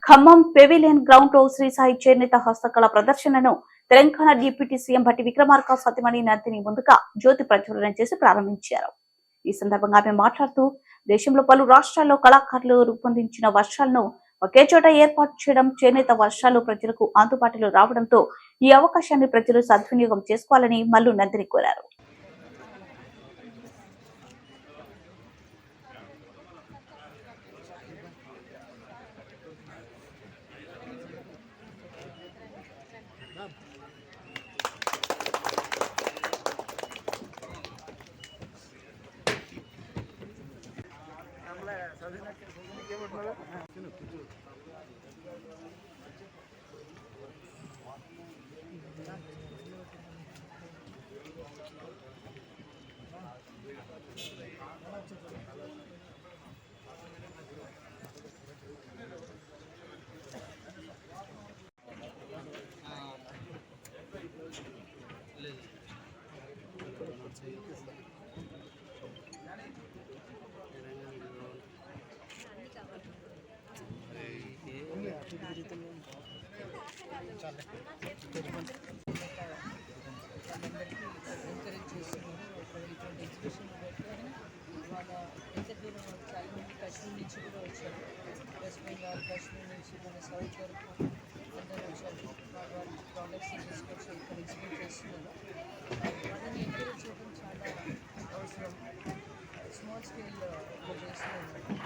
Khammam pavilion ground లో శ్రీ సాయి చేనేత హస్తకళ ప్రదర్శనను తెలంగాణ డిప్యూటీ సీఎం భట్టి విక్రమార్క సతీమణి నందిని ముందుగా జ్యోతి ప్రజ్వలనం చేసి ప్రారంభించారు. ఈ సందర్భంగా ఆమె మాట్లాడుతూ దేశంలో పలు రాష్ట్రాల్లో కళాకారులు రూపొందించిన వర్షాలను ఒకే చోట ఏర్పాటు చేయడం, చేనేత వర్షాలు ప్రజలకు అందుబాటులో రావడంతో ఈ అవకాశాన్ని ప్రజలు సద్వినియోగం చేసుకోవాలని మల్లు నందిని కోరారు. కశ్మీర్ నుంచి కూడా వచ్చారు. వెస్ట్ బెంగాల్, కశ్మీర్ నుంచి మన సౌత్ వరకు అందరూ వచ్చారు. వాళ్ళ ప్రోడక్ట్స్ తీసుకొచ్చి ఇక్కడ ఎగ్జిబిట్ చేస్తున్నారు. వాళ్ళని ఎంకరేజ్ చేయడం చాలా అవసరం. స్మాల్ స్కేల్ చేస్తున్నాను.